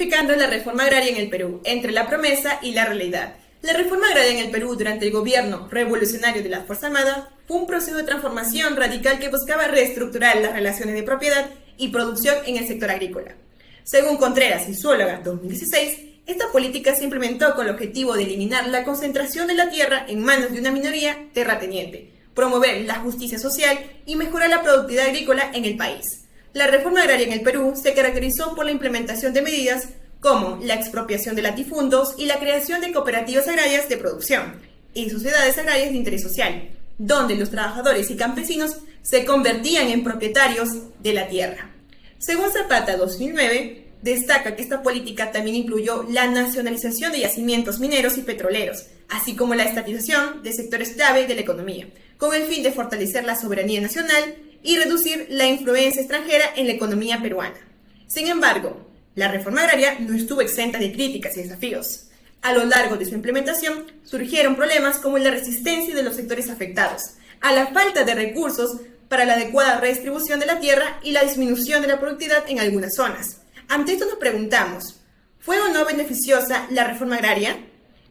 identificando la reforma agraria en el Perú, entre la promesa y la realidad. La reforma agraria en el Perú durante el gobierno revolucionario de la Fuerza Armada fue un proceso de transformación radical que buscaba reestructurar las relaciones de propiedad y producción en el sector agrícola. Según Contreras y Zuloaga 2016, esta política se implementó con el objetivo de eliminar la concentración de la tierra en manos de una minoría terrateniente, promover la justicia social y mejorar la productividad agrícola en el país. La reforma agraria en el Perú se caracterizó por la implementación de medidas como la expropiación de latifundios y la creación de cooperativas agrarias de producción y sociedades agrarias de interés social, donde los trabajadores y campesinos se convertían en propietarios de la tierra. Según Zapata 2009, destaca que esta política también incluyó la nacionalización de yacimientos mineros y petroleros, así como la estatización de sectores clave de la economía, con el fin de fortalecer la soberanía nacional y reducir la influencia extranjera en la economía peruana. Sin embargo, la reforma agraria no estuvo exenta de críticas y desafíos. A lo largo de su implementación surgieron problemas como la resistencia de los sectores afectados, a la falta de recursos para la adecuada redistribución de la tierra y la disminución de la productividad en algunas zonas. Ante esto nos preguntamos, ¿fue o no beneficiosa la reforma agraria?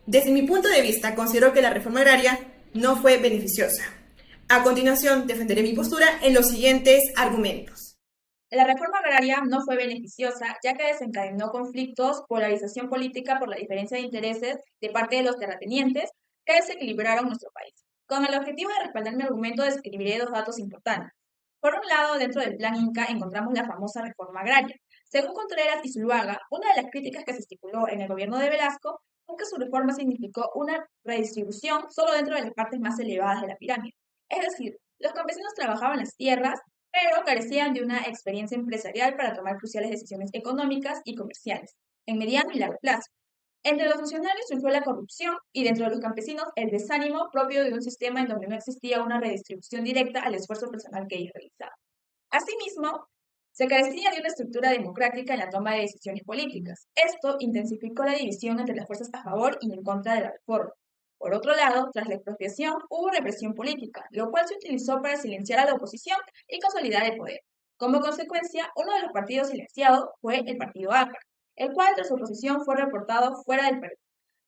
Desde mi punto de vista, considero que la reforma agraria no fue beneficiosa. A continuación, defenderé mi postura en los siguientes argumentos. La reforma agraria no fue beneficiosa, ya que desencadenó conflictos, polarización política por la diferencia de intereses de parte de los terratenientes que desequilibraron nuestro país. Con el objetivo de respaldar mi argumento, describiré dos datos importantes. Por un lado, dentro del Plan Inca encontramos la famosa reforma agraria. Según Contreras y Zuluaga, una de las críticas que se estipuló en el gobierno de Velasco fue que su reforma significó una redistribución solo dentro de las partes más elevadas de la pirámide. Es decir, los campesinos trabajaban las tierras, pero carecían de una experiencia empresarial para tomar cruciales decisiones económicas y comerciales, en mediano y largo plazo. Entre los funcionarios surgió la corrupción y dentro de los campesinos el desánimo propio de un sistema en donde no existía una redistribución directa al esfuerzo personal que ellos realizaban. Asimismo, se carecía de una estructura democrática en la toma de decisiones políticas. Esto intensificó la división entre las fuerzas a favor y en contra de la reforma. Por otro lado, tras la expropiación hubo represión política, lo cual se utilizó para silenciar a la oposición y consolidar el poder. Como consecuencia, uno de los partidos silenciados fue el partido ACA, el cual tras su oposición fue reportado fuera del Perú.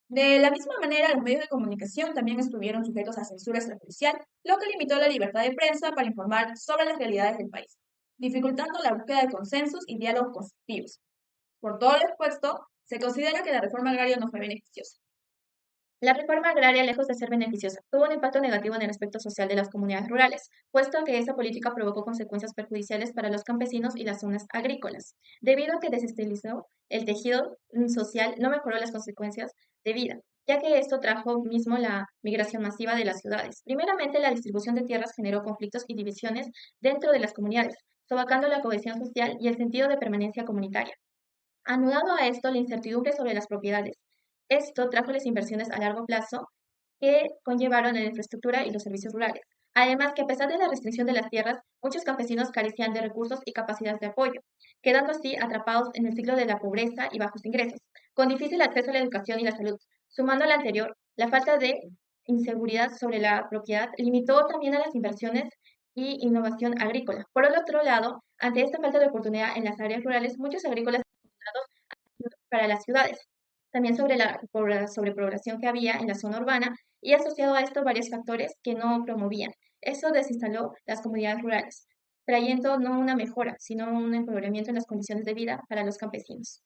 De la misma manera, los medios de comunicación también estuvieron sujetos a censura extrajudicial, lo que limitó la libertad de prensa para informar sobre las realidades del país, dificultando la búsqueda de consensos y diálogos constructivos. Por todo lo expuesto, se considera que la reforma agraria no fue beneficiosa. La reforma agraria, lejos de ser beneficiosa, tuvo un impacto negativo en el aspecto social de las comunidades rurales, puesto que esa política provocó consecuencias perjudiciales para los campesinos y las zonas agrícolas. Debido a que desestabilizó el tejido social, no mejoró las consecuencias de vida, ya que esto trajo mismo la migración masiva de las ciudades. Primeramente, la distribución de tierras generó conflictos y divisiones dentro de las comunidades, sovacando la cohesión social y el sentido de permanencia comunitaria. Anudado a esto, la incertidumbre sobre las propiedades. Esto trajo las inversiones a largo plazo que conllevaron en la infraestructura y los servicios rurales. Además, que a pesar de la restricción de las tierras, muchos campesinos carecían de recursos y capacidad de apoyo, quedando así atrapados en el ciclo de la pobreza y bajos ingresos, con difícil acceso a la educación y la salud. Sumando al anterior, la falta de inseguridad sobre la propiedad limitó también a las inversiones y innovación agrícola. Por el otro lado, ante esta falta de oportunidad en las áreas rurales, muchos agrícolas para las ciudades, también sobre la sobrepoblación que había en la zona urbana y asociado a esto varios factores que no promovían. Eso desinstaló las comunidades rurales, trayendo no una mejora, sino un empeoramiento en las condiciones de vida para los campesinos.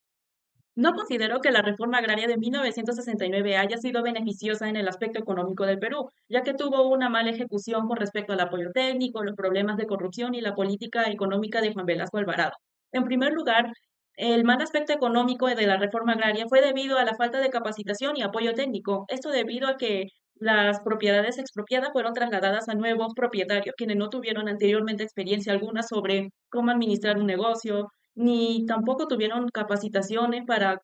No considero que la reforma agraria de 1969 haya sido beneficiosa en el aspecto económico del Perú, ya que tuvo una mala ejecución con respecto al apoyo técnico, los problemas de corrupción y la política económica de Juan Velasco Alvarado. En primer lugar, el mal aspecto económico de la reforma agraria fue debido a la falta de capacitación y apoyo técnico. Esto debido a que las propiedades expropiadas fueron trasladadas a nuevos propietarios, quienes no tuvieron anteriormente experiencia alguna sobre cómo administrar un negocio, ni tampoco tuvieron capacitaciones para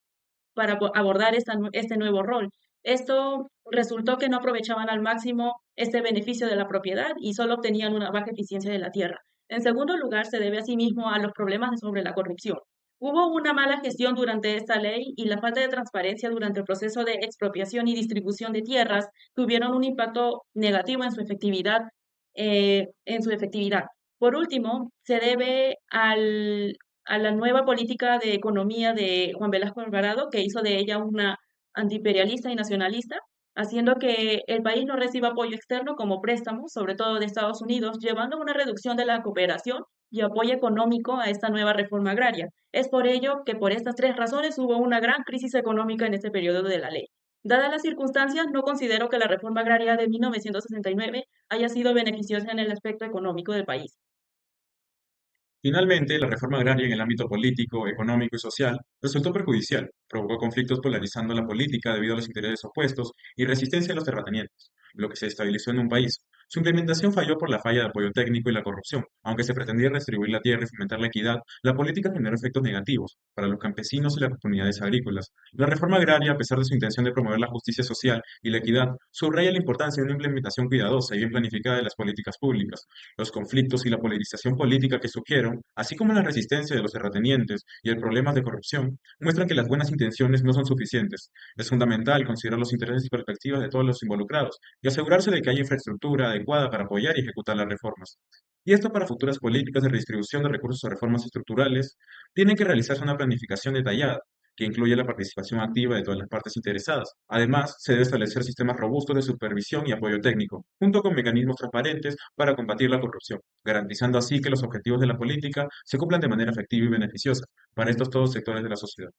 abordar este nuevo rol. Esto resultó que no aprovechaban al máximo este beneficio de la propiedad y solo obtenían una baja eficiencia de la tierra. En segundo lugar, se debe asimismo a los problemas sobre la corrupción. Hubo una mala gestión durante esta ley y la falta de transparencia durante el proceso de expropiación y distribución de tierras tuvieron un impacto negativo en su efectividad. Por último, se debe a la nueva política de economía de Juan Velasco Alvarado, que hizo de ella una antiimperialista y nacionalista, haciendo que el país no reciba apoyo externo como préstamos, sobre todo de Estados Unidos, llevando a una reducción de la cooperación y apoyo económico a esta nueva reforma agraria. Es por ello que por estas tres razones hubo una gran crisis económica en este periodo de la ley. Dadas las circunstancias, no considero que la reforma agraria de 1969 haya sido beneficiosa en el aspecto económico del país. Finalmente, la reforma agraria en el ámbito político, económico y social resultó perjudicial, provocó conflictos polarizando la política debido a los intereses opuestos y resistencia de los terratenientes, lo que se estabilizó en un país. Su implementación falló por la falla de apoyo técnico y la corrupción. Aunque se pretendía redistribuir la tierra y fomentar la equidad, la política generó efectos negativos para los campesinos y las comunidades agrícolas. La reforma agraria, a pesar de su intención de promover la justicia social y la equidad, subraya la importancia de una implementación cuidadosa y bien planificada de las políticas públicas. Los conflictos y la polarización política que surgieron, así como la resistencia de los terratenientes y el problema de corrupción, muestran que las buenas intenciones no son suficientes. Es fundamental considerar los intereses y perspectivas de todos los involucrados y asegurarse de que haya infraestructura adecuada para apoyar y ejecutar las reformas. Y esto para futuras políticas de redistribución de recursos o reformas estructurales, tiene que realizarse una planificación detallada que incluya la participación activa de todas las partes interesadas. Además, se debe establecer sistemas robustos de supervisión y apoyo técnico, junto con mecanismos transparentes para combatir la corrupción, garantizando así que los objetivos de la política se cumplan de manera efectiva y beneficiosa para estos todos sectores de la sociedad.